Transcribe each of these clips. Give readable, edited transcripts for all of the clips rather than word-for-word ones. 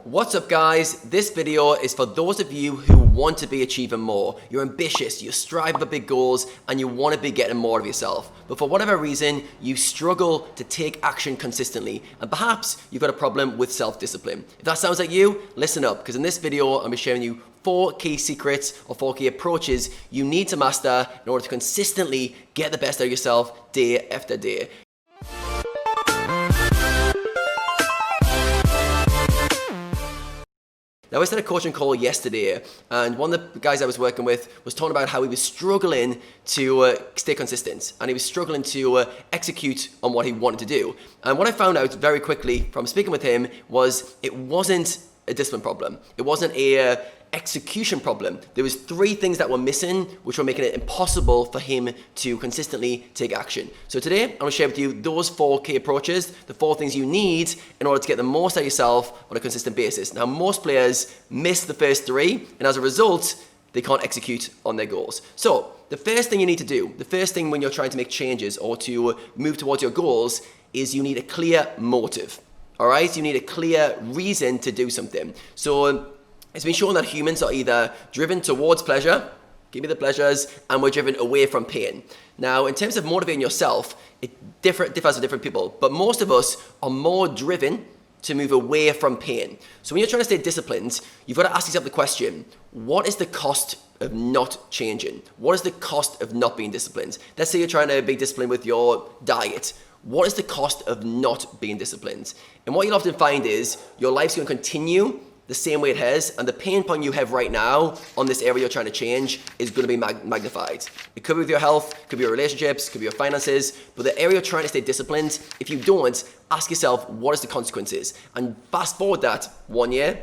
What's up guys, this video is for those of you who want to be achieving more. You're ambitious, you strive for big goals, and you want to be getting more of yourself. But for whatever reason, you struggle to take action consistently, and perhaps you've got a problem with self-discipline. If that sounds like you, listen up, because in this video, I'm going to be sharing you 4 key secrets or 4 key approaches you need to master in order to consistently get the best out of yourself day after day. Now, I was at a coaching call yesterday, and one of the guys I was working with was talking about how he was struggling to stay consistent, and he was struggling to execute on what he wanted to do. And what I found out very quickly from speaking with him was it wasn't a discipline problem. It wasn't a execution problem. There was 3 things that were missing, which were making it impossible for him to consistently take action. So today, I'm going to share with you those 4 key approaches, the 4 things you need in order to get the most out of yourself on a consistent basis. Now, most players miss the first 3, and as a result, they can't execute on their goals. So the first thing you need to do, the first thing when you're trying to make changes or to move towards your goals, is you need a clear motive. All right? You need a clear reason to do something. So it's been shown that humans are either driven towards pleasure, give me the pleasures, and we're driven away from pain. Now, in terms of motivating yourself, it differs for different people, but most of us are more driven to move away from pain. So when you're trying to stay disciplined, you've got to ask yourself the question, what is the cost of not changing? What is the cost of not being disciplined? Let's say you're trying to be disciplined with your diet. What is the cost of not being disciplined? And what you'll often find is your life's going to continue the same way it has, and the pain point you have right now on this area you're trying to change is going to be magnified. It could be with your health, could be your relationships, could be your finances, but the area you're trying to stay disciplined, if you don't, ask yourself, what is the consequences? And fast forward that 1 year,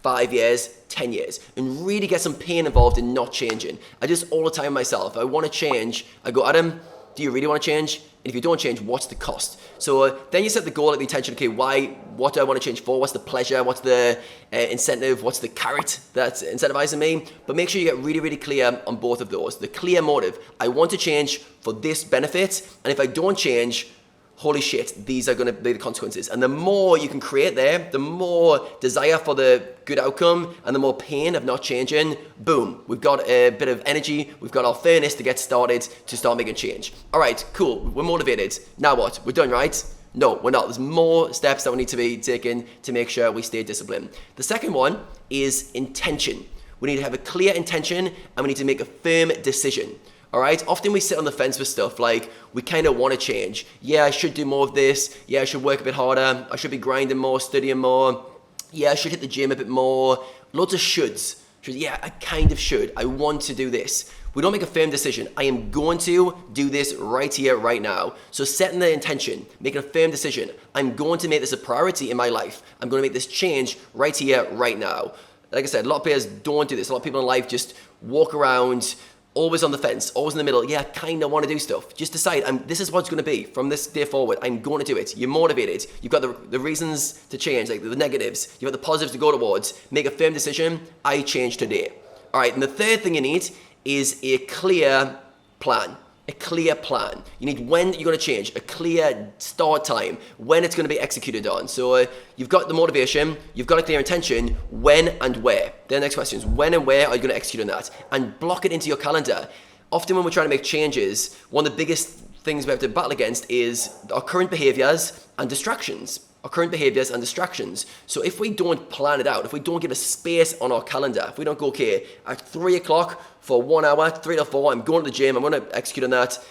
5 years, 10 years, and really get some pain involved in not changing. I do this all the time myself. I want to change. I go, Adam, do you really want to change? And if you don't change, what's the cost? So then you set the goal, like the intention, okay, what do I want to change for? What's the pleasure? What's the incentive? What's the carrot that's incentivizing me? But make sure you get really, really clear on both of those. The clear motive, I want to change for this benefit, and if I don't change, holy shit, these are going to be the consequences. And the more you can create there, the more desire for the good outcome and the more pain of not changing, boom, we've got a bit of energy, we've got our furnace to get started to start making change. All right, cool, we're motivated. Now what? We're done, right? No, we're not. There's more steps that we need to be taken to make sure we stay disciplined. The second one is intention. We need to have a clear intention and we need to make a firm decision. All right, often we sit on the fence with stuff like we kind of want to change. Yeah, I should do more of this. Yeah, I should work a bit harder. I should be grinding more, studying more. Yeah, I should hit the gym a bit more. Loads of shoulds. Yeah, I kind of should. I want to do this. We don't make a firm decision. I am going to do this right here, right now. So setting the intention, making a firm decision. I'm going to make this a priority in my life. I'm going to make this change right here, right now. Like I said, a lot of players don't do this. A lot of people in life just walk around always on the fence, always in the middle. Yeah, I kind of want to do stuff. Just decide, this is what it's going to be from this day forward. I'm going to do it. You're motivated. You've got the reasons to change, like the negatives. You've got the positives to go towards. Make a firm decision. I change today. All right, and the third thing you need is a clear plan. A clear plan. You need when you're going to change, a clear start time, when it's going to be executed on. So you've got the motivation, you've got a clear intention, when and where. Then the next question is when and where are you going to execute on that? And block it into your calendar. Often when we're trying to make changes, one of the biggest things we have to battle against is our current behaviors and distractions. Our current behaviors and distractions. So if we don't plan it out, if we don't give a space on our calendar, if we don't go, okay, at 3 o'clock for 1 hour, 3 to 4, I'm going to the gym, I'm going to execute on that,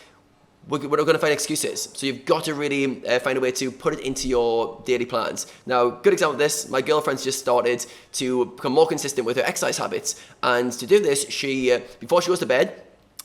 we're going to find excuses. So you've got to really find a way to put it into your daily plans. Now, good example of this, my girlfriend's just started to become more consistent with her exercise habits. And to do this, she, before she goes to bed,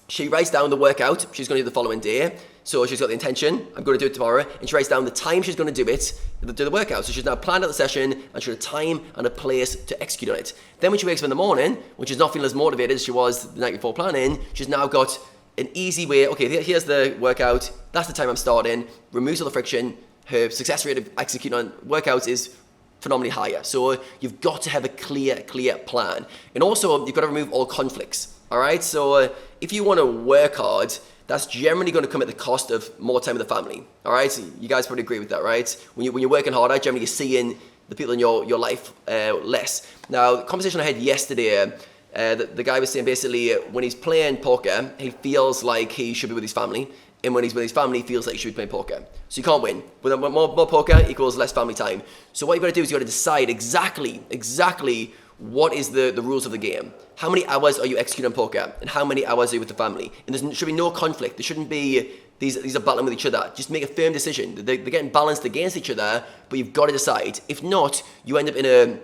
she writes down the workout she's going to do the following day. So she's got the intention, I'm going to do it tomorrow, and she writes down the time she's going to do it, do the workout. So she's now planned out the session, and she's got a time and a place to execute on it. Then when she wakes up in the morning, when she's not feeling as motivated as she was the night before planning, she's now got an easy way, okay, here's the workout, that's the time I'm starting, removes all the friction, her success rate of executing on workouts is phenomenally higher. So you've got to have a clear plan. And also, you've got to remove all conflicts. All right, so if you want to work hard, that's generally going to come at the cost of more time with the family. All right, so you guys probably agree with that, right? When you're working harder, generally you're seeing the people in your life less. Now, the conversation I had yesterday, the guy was saying basically when he's playing poker, he feels like he should be with his family. And when he's with his family, he feels like he should be playing poker. So you can't win. With more poker equals less family time. So what you've got to do is you've got to decide exactly what is the rules of the game. How many hours are you executing on poker? And how many hours are you with the family? And there should be no conflict. There shouldn't be, these are battling with each other. Just make a firm decision. They're getting balanced against each other, but you've got to decide. If not, you end up in a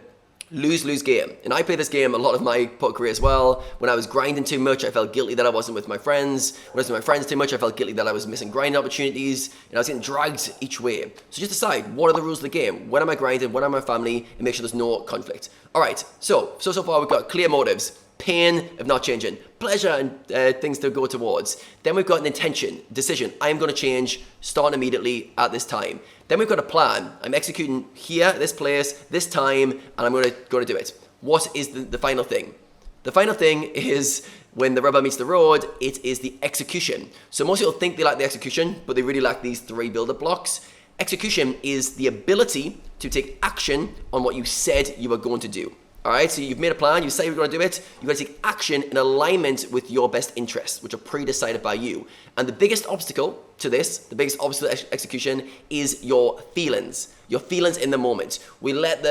lose-lose game. And I played this game a lot of my poker career as well. When I was grinding too much, I felt guilty that I wasn't with my friends. When I was with my friends too much, I felt guilty that I was missing grinding opportunities. And I was getting dragged each way. So just decide, what are the rules of the game? When am I grinding? When am I family? And make sure there's no conflict. All right, so far we've got clear motives. Pain of not changing. Pleasure and things to go towards. Then we've got an intention, decision. I am going to change, start immediately at this time. Then we've got a plan. I'm executing here, this place, this time, and I'm going to do it. What is the final thing? The final thing is when the rubber meets the road, it is the execution. So most people think they like the execution, but they really lack these 3 builder blocks. Execution is the ability to take action on what you said you were going to do. All right, so you've made a plan, you say you're going to do it, you've got to take action in alignment with your best interests, which are pre-decided by you. And the biggest obstacle to this, the biggest obstacle to execution is your feelings in the moment. We let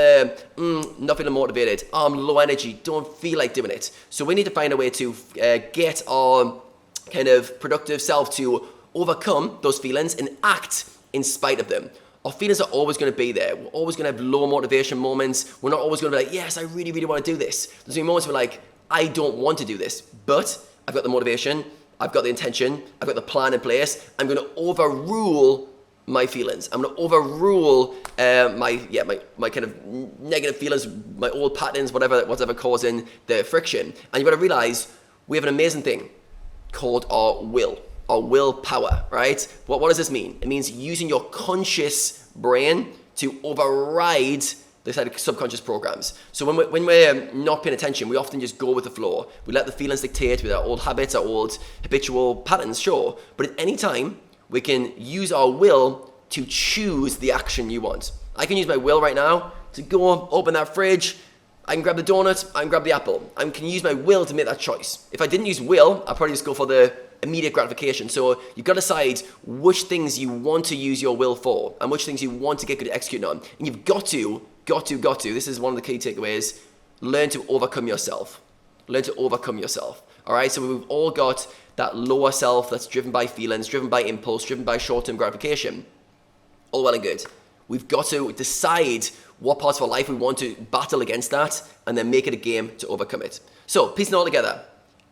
not feeling motivated, I'm low energy, don't feel like doing it. So we need to find a way to get our kind of productive self to overcome those feelings and act in spite of them. Our feelings are always going to be there. We're always going to have low motivation moments. We're not always going to be like, yes, I really, really want to do this. There's going to be moments where like, I don't want to do this, but I've got the motivation, I've got the intention, I've got the plan in place. I'm going to overrule my feelings. I'm going to overrule my kind of negative feelings, my old patterns, whatever causing the friction. And you've got to realize we have an amazing thing called our willpower, right? What does this mean? It means using your conscious brain to override the subconscious programs. So when we're not paying attention, we often just go with the flow. We let the feelings dictate with our old habits, our old habitual patterns, sure. But at any time, we can use our will to choose the action you want. I can use my will right now to go open that fridge. I can grab the donut, I can grab the apple. I can use my will to make that choice. If I didn't use will, I'd probably just go for the immediate gratification. So you've got to decide which things you want to use your will for and which things you want to get good at executing on. And you've got to, this is one of the key takeaways, learn to overcome yourself. Learn to overcome yourself. All right, so we've all got that lower self that's driven by feelings, driven by impulse, driven by short-term gratification. All well and good. We've got to decide what parts of our life we want to battle against that and then make it a game to overcome it. So, piecing it all together.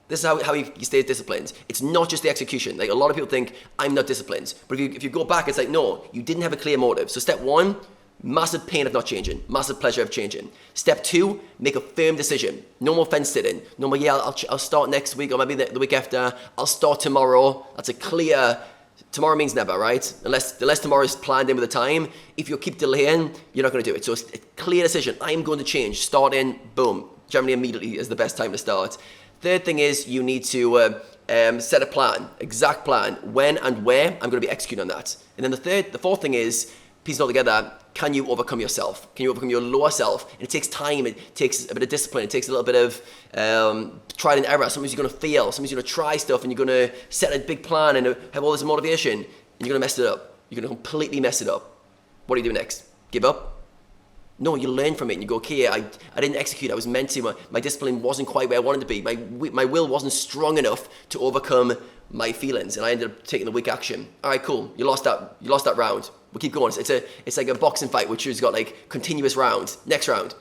This is how you stay disciplined. It's not just the execution. Like a lot of people think, I'm not disciplined. But if you go back, it's like, no, you didn't have a clear motive. So step 1, massive pain of not changing. Massive pleasure of changing. Step 2, make a firm decision. No more fence sitting. No more, I'll start next week or maybe the week after. I'll start tomorrow. That's a clear, tomorrow means never, right? Unless tomorrow is planned in with the time. If you keep delaying, you're not going to do it. So it's a clear decision. I'm going to change. Starting, boom. Generally immediately is the best time to start. Third thing is you need to set a plan, exact plan, when and where I'm going to be executing on that. And then the fourth thing is, piecing it all together, can you overcome yourself? Can you overcome your lower self? And it takes time, it takes a bit of discipline, it takes a little bit of trial and error. Sometimes you're going to fail, sometimes you're going to try stuff and you're going to set a big plan and have all this motivation and you're going to mess it up. You're going to completely mess it up. What do you do next? Give up? No, you learn from it and you go, okay, I didn't execute, I was meant to, my discipline wasn't quite where I wanted to be, my will wasn't strong enough to overcome my feelings and I ended up taking the weak action. All right, cool, you lost that round. We'll keep going. It's like a boxing fight which has got like continuous rounds, next round,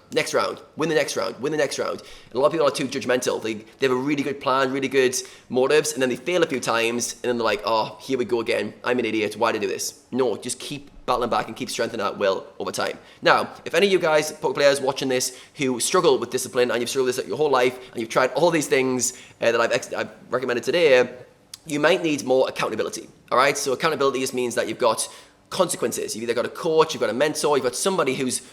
win the next round. And a lot of people are too judgmental. They have a really good plan, really good motives, and then they fail a few times and then they're like, oh, here we go again, I'm an idiot, why did I do this? No, just keep battling back and keep strengthening that will over time. Now, if any of you guys, poker players watching this, who struggle with discipline and you've struggled with this your whole life and you've tried all these things that I've recommended today, you might need more accountability. All right, so accountability just means that you've got consequences. You've either got a coach, you've got a mentor, you've got somebody who's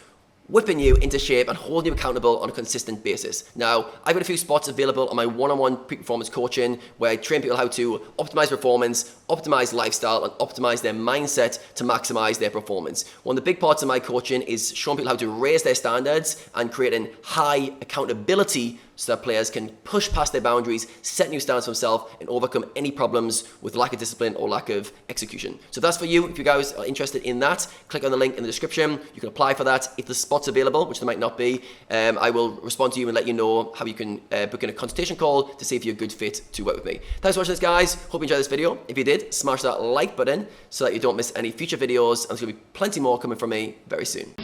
whipping you into shape and holding you accountable on a consistent basis. Now, I've got a few spots available on my one-on-one peak performance coaching where I train people how to optimize performance, optimize lifestyle, and optimize their mindset to maximize their performance. One of the big parts of my coaching is showing people how to raise their standards and creating high accountability so that players can push past their boundaries, set new standards for themselves, and overcome any problems with lack of discipline or lack of execution. So if that's for you, if you guys are interested in that, click on the link in the description. You can apply for that. If the spot's available, which there might not be, I will respond to you and let you know how you can book in a consultation call to see if you're a good fit to work with me. Thanks for watching this, guys. Hope you enjoyed this video. If you did, smash that like button so that you don't miss any future videos, and there's going to be plenty more coming from me very soon.